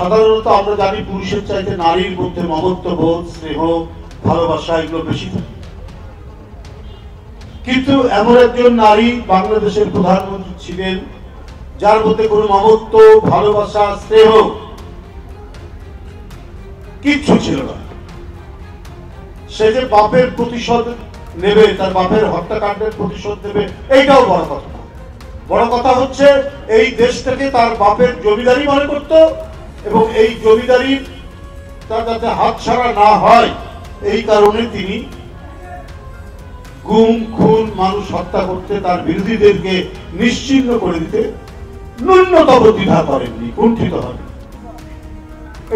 সাধারণত আমরা জানি পুরুষের চাইতে নারীর মধ্যে মমত্ব বোধ, স্নেহ, ভালোবাসা এগুলো বেশি থাকে। কিন্তু এমন একজন নারী বাংলাদেশের প্রধানমন্ত্রী ছিলেন যার মধ্যে কোনো মমত্ব, ভালোবাসা, স্নেহ কিচ্ছু ছিল না। সে যে বাপের প্রতিশোধ নেবে, তার বাপের হত্যাকাণ্ডের প্রতিশোধ নেবে, এইটাও বড় কথা না। বড় কথা হচ্ছে এই দেশটাকে তার বাপের জমিদারি মনে করত এবং এই জমিদারি তার যাতে হাতছাড়া না হয় এই কারণে তিনি গুম, খুন, মানুষ হত্যা করতে, তার বিরোধীদেরকে নিশ্চিহ্ন করে দিতে ন্যূনতম দ্বিধা করেননি, কুণ্ঠিত হননি।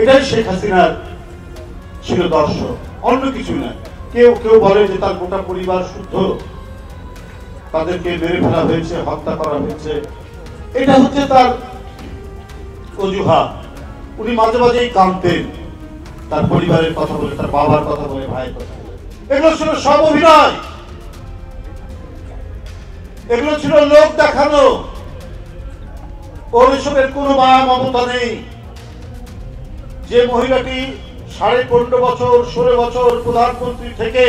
এটাই শেখ হাসিনার ছিল দর্শন, অন্য কিছু না। কেউ কেউ বলে যে তার গোটা পরিবার শুদ্ধ, তাদেরকে মেরে ফেলা হয়েছে, হত্যা করা হয়েছে, এটা হচ্ছে তার অজুহাত। উনি মাঝে মাঝেই কাঁদতেন তার পরিবারের কথা বলে, তার বাবার কথা বলে, ভাইয়ের কথা বলে। এগুলো ছিল সব অভিনয়, এগুলো ছিল লোক দেখানো। ওর এসবের কোনো মায়া মমতা নেই। যে মহিলাটি 15.5 বছর 16 বছর প্রধানমন্ত্রী থেকে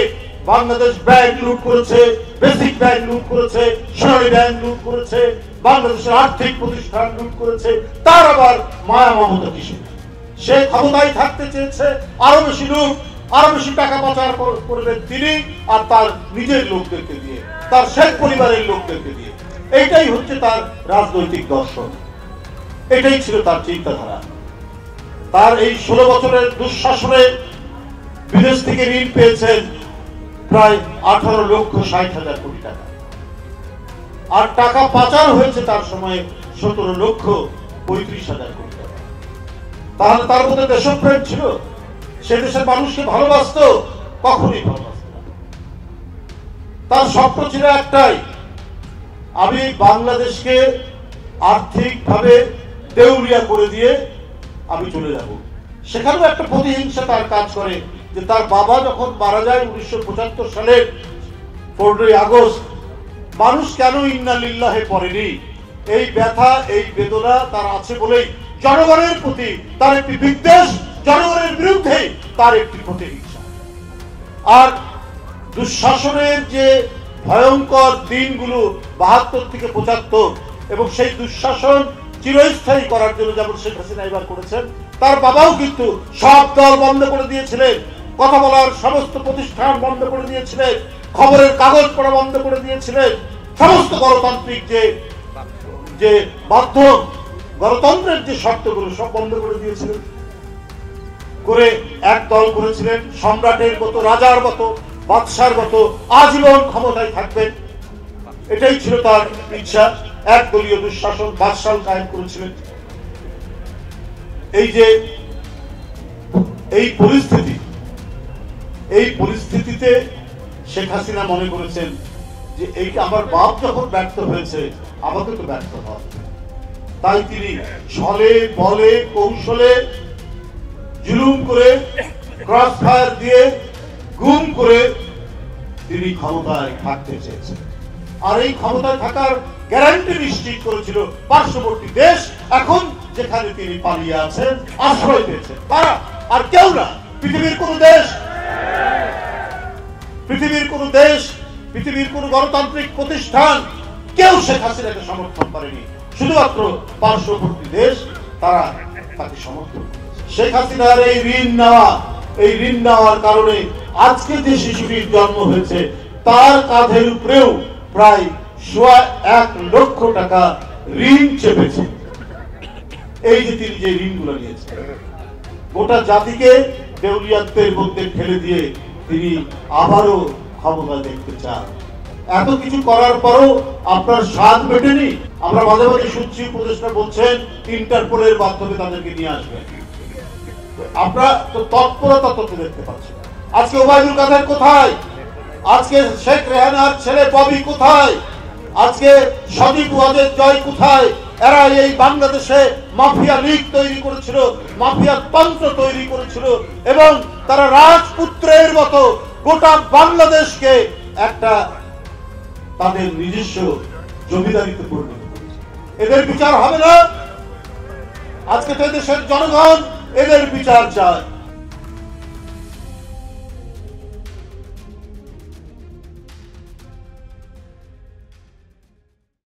বাংলাদেশ ব্যাংক লুট করেছে, বেসিক ব্যাংক লুট করেছে, সোনালী ব্যাংক লুট করেছে, বাংলাদেশের আর্থিক প্রতিষ্ঠান লুট করেছে, তার আবার মায়া মমতা কিসে? সে ক্ষমতায় থাকতে চেয়েছে, আরো বেশি লুট, আরো বেশি টাকা পাচার করবেন তিনি, আর তার নিজের লোকদেরকে দিয়ে, তার শেখ পরিবারের লোকদেরকে দিয়ে। এইটাই হচ্ছে তার রাজনৈতিক দর্শন, এটাই ছিল তার চিন্তাধারা। তার এই 16 বছরের দুঃশাসনে বিদেশ থেকে ঋণ পেয়েছেন প্রায় 18,60,000 কোটি টাকা, আর টাকা পাচার হয়েছে তার সময়ে 17,35,000 কোটি টাকা। তাহলে তার মধ্যে দেশপ্রেম ছিল? সে দেশের মানুষকে ভালোবাসতো? কখনই ভালোবাসত না। তার স্বপ্ন ছিল একটাই, আমি বাংলাদেশকে আর্থিকভাবে দেউলিয়া করে দিয়ে আমি চলে যাব। সেখানেও একটা প্রতিহিংসা তার কাজ করে যে তার বাবা যখন মারা যায় 1975 সালের 15ই আগস্ট, মানুষ কেন ইন্না লিল্লাহে পড়েনি? এই ব্যথা, এই বেদনা তার আছে বলেই জনগণের প্রতি তার একটি বিদ্বেষ, জনগণের বিরুদ্ধে তার একটি প্রতিহিংসা। আর দুঃশাসনের যে ভয়ঙ্কর দিনগুলো 72 থেকে 75, এবং সেই দুঃশাসন চিরস্থায়ী করার জন্য যেমন শেখ হাসিনা এবার করেছেন, তার বাবাও কিন্তু সব দল বন্ধ করে দিয়েছিলেন, কথা বলার সমস্ত প্রতিষ্ঠান বন্ধ করে দিয়েছিলেন, খবরের কাগজ পড়া বন্ধ করে দিয়েছিলেন, সমস্ত গণতান্ত্রিক যে মাধ্যম, গণতন্ত্রের যে শর্তগুলো সব বন্ধ করে দিয়েছিলেন। করে এক দল করেছিলেন সম্রাটের মতো, রাজার মতো, বাদশার মতো আজীবন ক্ষমতায় থাকবেন, এটাই ছিল তার ইচ্ছা। একদলীয় দুঃশাসন 5 সাল কায়েম করেছিলেন। এই যে এই পরিস্থিতিতে শেখ হাসিনা মনে করেছেন যে এই আমার বাপ যখন ব্যর্থ হয়েছে, আমাকে তো ব্যর্থ হওয়া, তাই তিনি ছলে বলে কৌশলে জুলুম করে, ক্রস ফায়ার দিয়ে, গুম করে তিনি ক্ষমতায় থাকতে চেয়েছেন। আর এই ক্ষমতায় থাকার গ্যারান্টি নিশ্চিত করেছিল পার্শ্ববর্তী দেশ, এখন যেখানে তিনি পালিয়ে আছেন, আশ্রয় পেয়েছেন, তারা আর কেউ না। পৃথিবীর কোন দেশ, পৃথিবীর কোন গণতান্ত্রিক প্রতিষ্ঠান কেউ শেখ হাসিনাকে সমর্থন করেনি, শুধুমাত্র পার্শ্ববর্তী দেশ তারা তাকে সমর্থন করেছে। শেখ হাসিনার এই ঋণ নেওয়ার কারণে আজকে যে শিশুটির জন্ম হয়েছে, তার কাঁধের উপরেও প্রায় 1.25 লক্ষ টাকা ঋণ চেপেছে। এই যে তিনি যে ঋণগুলো নিয়েছেন, গোটা জাতিকে দেউলিয়াত্বের মধ্যে ঠেলে দিয়ে তিনি আবারও ক্ষমতা দেখতে চান। এত কিছু করার পরও আপনার স্বাদ মেটেনি। আমরা মাঝে মাঝে শুনছি উপদেষ্টা বলছেন ইন্টারপোলের মাধ্যমে তাদেরকে নিয়ে আসবেন। আমরা তো তৎপরতা তো দেখতে পাচ্ছি। আজকে ওবায়দুল কাদের কোথায়? আজকে শেখ রেহানার ছেলে ববি কোথায়? আজকে সজীব ওয়াজেদ জয় কোথায়? এরা এই বাংলাদেশে মাফিয়া লীগ তৈরি করেছিল, মাফিয়া তন্ত্র তৈরি করেছিল, এবং তারা রাজপুত্রের মতো গোটা বাংলাদেশকে একটা তাদের নিজস্ব জমিদারিতে পরিণত করেছে। এদের বিচার হবে না? আজকে তো দেশের জনগণ এদের বিচার চায়।